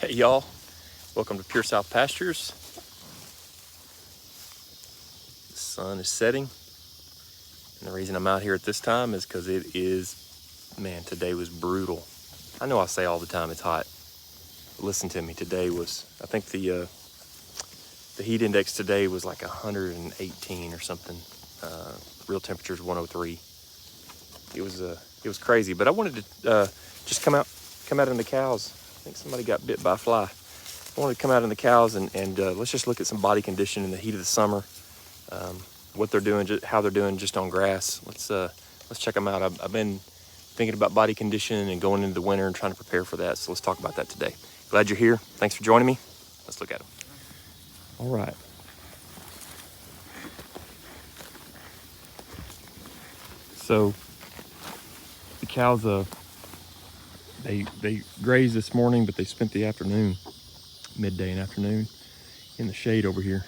Hey y'all, welcome to Pure South Pastures. The sun is setting, and the reason I'm out here at this time is because it is, man, today was brutal. I know I say all the time it's hot, but listen to me, today was, I think the heat index today was like 118 or something. Real temperature's 103. It was crazy, but I wanted to just come out in the cows. I think somebody got bit by a fly. I wanted to come out in the cows and let's just look at some body condition in the heat of the summer. What they're doing, how they're doing just on grass. Let's check them out. I've been thinking about body condition and going into the winter and trying to prepare for that. So let's talk about that today. Glad you're here. Thanks for joining me. Let's look at them. All right. So the cows, they grazed this morning, but they spent the afternoon, midday and afternoon, in the shade over here.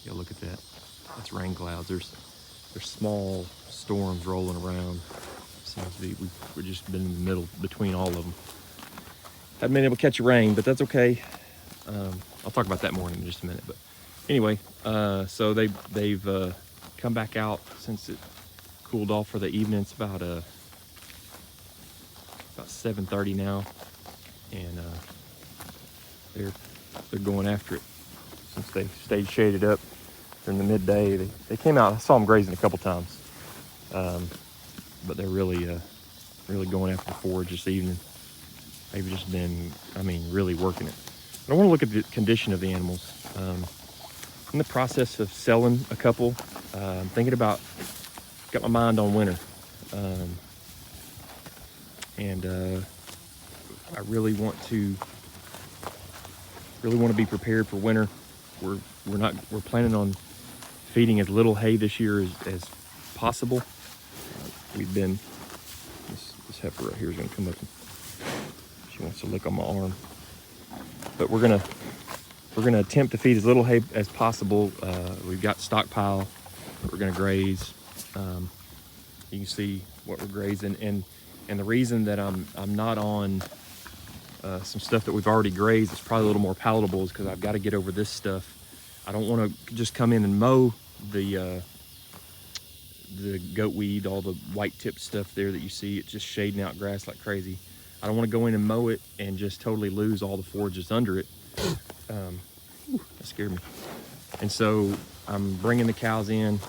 Yeah, look at that. That's rain clouds. There's small storms rolling around. Seems to be, we've just been in the middle between all of them. Haven't been able to catch a rain, but that's okay. I'll talk about that more in just a minute. But anyway, so they've come back out since it cooled off for the evening. It's about 7:30 now, and they're going after it. Since they stayed shaded up during the midday, they came out. I saw them grazing a couple times, but they're really going after the forage this evening. They've just been, really working it. But I want to look at the condition of the animals. In the process of selling a couple, I'm thinking about, got my mind on winter, and I really want to be prepared for winter. We're planning on feeding as little hay this year as possible. We've been, this heifer right here is going to come up and she wants to lick on my arm. But we're gonna attempt to feed as little hay as possible. We've got stockpile that we're gonna graze. You can see what we're grazing, and the reason that I'm not on some stuff that we've already grazed, it's probably a little more palatable, is because I've got to get over this stuff. I don't want to just come in and mow the goat weed, all the white tip stuff there that you see. It's just shading out grass like crazy. I don't want to go in and mow it and just totally lose all the forages under it. That scared me. And so I'm bringing the cows in,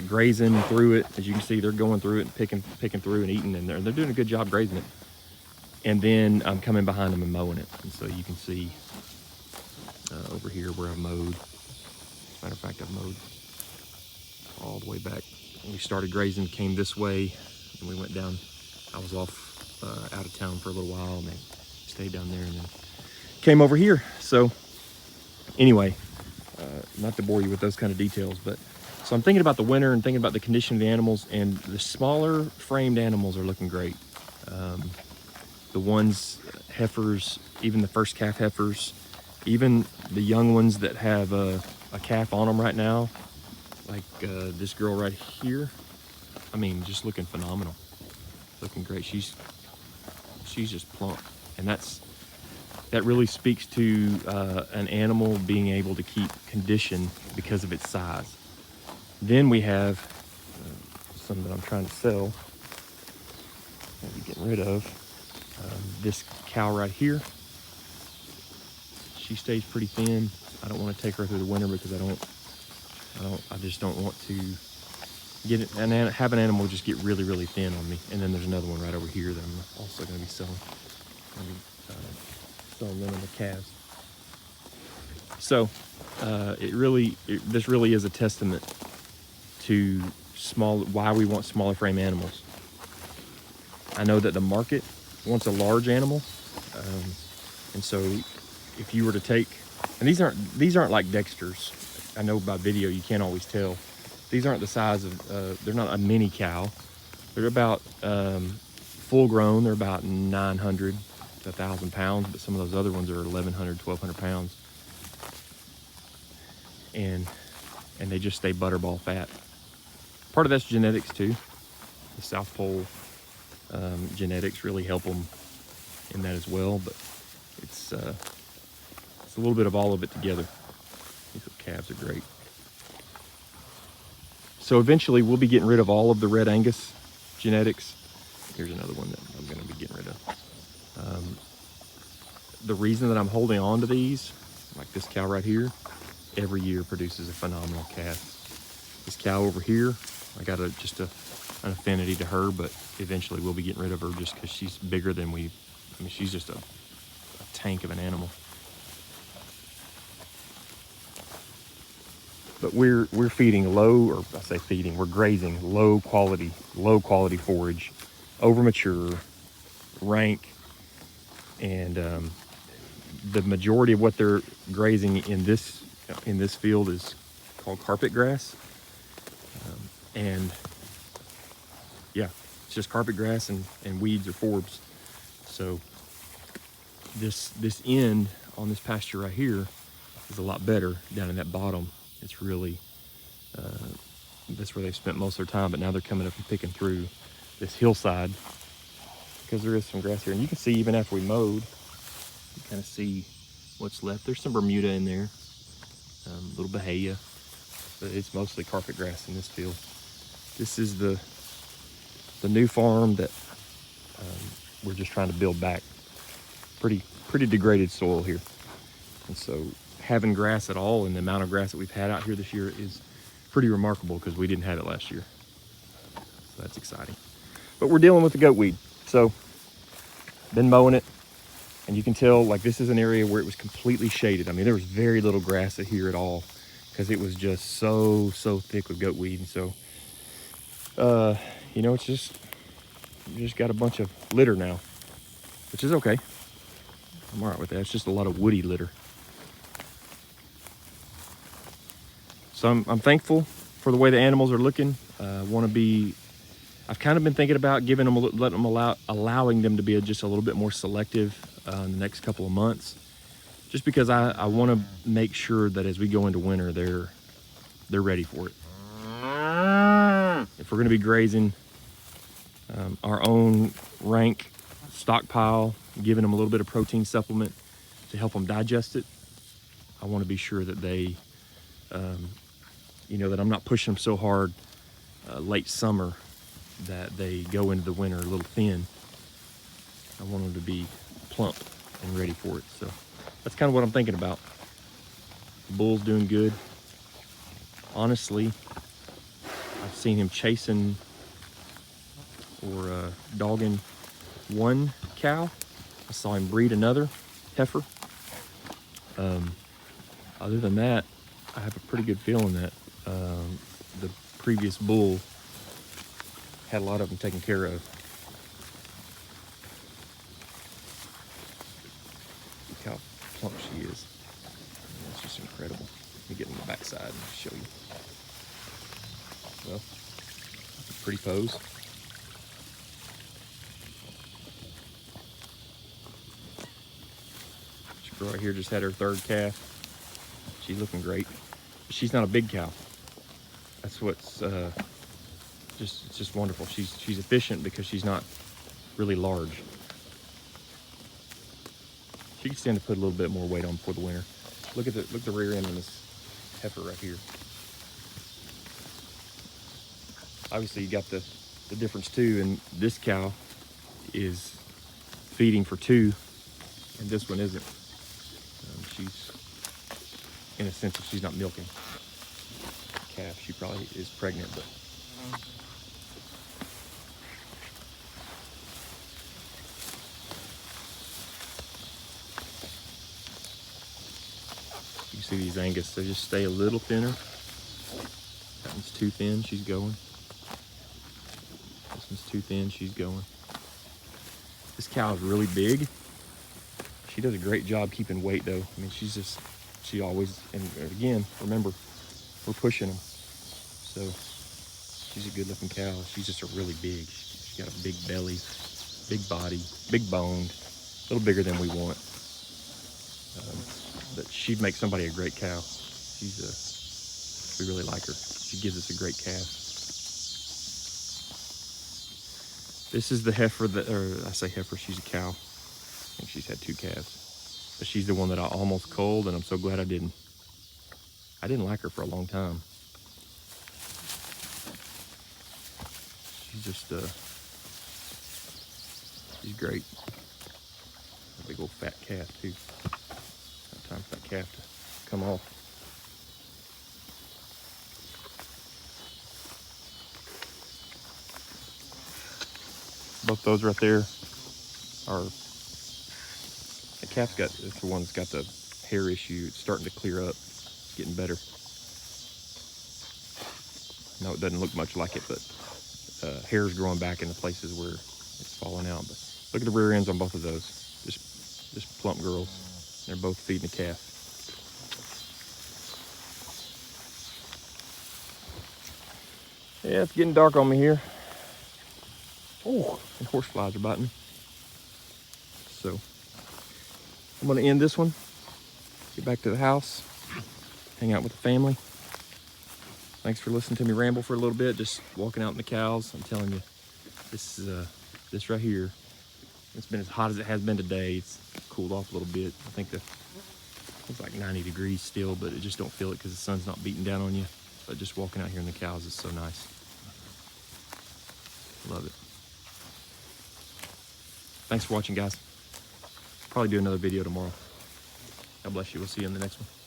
grazing through it. As you can see, they're going through it and picking through and eating, and they're doing a good job grazing it. And then I'm coming behind them and mowing it. And so you can see over here where I've mowed. As a matter of fact, I've mowed all the way back. When we started grazing, came this way, and we went down. I was off out of town for a little while, and they stayed down there, and then came over here. So anyway, not to bore you with those kind of details, but so I'm thinking about the winter and thinking about the condition of the animals, and the smaller framed animals are looking great. The ones, heifers, even the first calf heifers, even the young ones that have a calf on them right now, like this girl right here, just looking phenomenal, looking great. She's just plump, and that really speaks to an animal being able to keep condition because of its size. Then we have some that I'm trying to sell, maybe getting rid of. This cow right here, she stays pretty thin. I don't want to take her through the winter because I just don't want to get it and have an animal just get really, really thin on me. And then there's another one right over here that I'm also going to be selling. Selling them in the calves. So this really is a testament to why we want smaller frame animals. I know that the market wants a large animal, and so if you were to take, and these aren't like Dexter's. I know by video you can't always tell. These aren't the size of, they're not a mini cow. They're about full grown. They're about 900 to 1,000 pounds, but some of those other ones are 1,100, 1,200 pounds. And they just stay butterball fat. Part of that's genetics too. The South Pole genetics really help them in that as well, but It's a little bit of all of it together. These calves are great. So eventually we'll be getting rid of all of the Red Angus genetics. Here's another one that I'm going to be getting rid of. The reason that I'm holding on to these, like this cow right here, every year produces a phenomenal calf. This cow over here, I got an affinity to her, but eventually we'll be getting rid of her just because she's bigger than she's just a tank of an animal. But we're feeding we're grazing low quality forage, over mature, rank, and the majority of what they're grazing in this field is called carpet grass, and yeah, it's just carpet grass and weeds or forbs. So this end on this pasture right here is a lot better. Down in that bottom, it's really that's where they've spent most of their time, but now they're coming up and picking through this hillside because there is some grass here. And you can see even after we mowed, you kind of see what's left. There's some Bermuda in there, a little Bahia, but it's mostly carpet grass in this field. This is the new farm that we're just trying to build back. Pretty degraded soil here. And so having grass at all, and the amount of grass that we've had out here this year, is pretty remarkable because we didn't have it last year. So that's exciting. But we're dealing with the goat weed. So been mowing it, and you can tell, like, this is an area where it was completely shaded. I mean, there was very little grass here at all because it was just so thick with goat weed. And so you know, it's just, you just got a bunch of litter now, which is okay. I'm all right with that. It's just a lot of woody litter. So I'm thankful for the way the animals are looking. I've kind of been thinking about allowing them to be just a little bit more selective in the next couple of months, just because I want to make sure that as we go into winter, they're ready for it. If we're going to be grazing our own rank stockpile, giving them a little bit of protein supplement to help them digest it, I want to be sure that they, that I'm not pushing them so hard late summer that they go into the winter a little thin. I want them to be plump and ready for it. So that's kind of what I'm thinking about. The bull's doing good. Honestly, I've seen him chasing or dogging one cow. I saw him breed another heifer. Other than that, I have a pretty good feeling that the previous bull had a lot of them taken care of. Look how plump she is. It's just incredible. Let me get on the backside and show you. Well, pretty pose. This girl right here just had her third calf. She's looking great. She's not a big cow. That's what's it's just wonderful. She's efficient because she's not really large. She can stand to put a little bit more weight on before the winter. Look at the rear end on this heifer right here. Obviously, you got the difference too, and this cow is feeding for two, and this one isn't. She's, in a sense, if she's not milking calf, she probably is pregnant, but you see these Angus, they just stay a little thinner. That one's too thin, she's going. This one's too thin, she's going. This cow is really big. She does a great job keeping weight though. I mean, she always, and again, remember, we're pushing them. So she's a good looking cow. She's just a really big. She's got a big belly, big body, big boned, a little bigger than we want. But she'd make somebody a great cow. We really like her. She gives us a great calf. This is the heifer I say heifer, she's a cow. I think she's had two calves. But she's the one that I almost culled, and I'm so glad I didn't. I didn't like her for a long time. She's just, she's great. A big old fat calf too. Time for that calf to come off. Both those right there are, the calf's got, it's the one that's got the hair issue. It's starting to clear up, it's getting better. No, it doesn't look much like it, but hair's growing back in the places where it's falling out. But look at the rear ends on both of those. Just plump girls. They're both feeding the calf. Yeah, it's getting dark on me here. Oh, and horse flies are biting me. So I'm gonna end this one, get back to the house, hang out with the family. Thanks for listening to me ramble for a little bit, just walking out in the cows. I'm telling you, this is this right here, it's been as hot as it has been today. It's cooled off a little bit. I think it's like 90 degrees still, but it just don't feel it because the sun's not beating down on you. But just walking out here in the cows is so nice. Love it. Thanks for watching, guys. Probably do another video tomorrow. God bless you. We'll see you in the next one.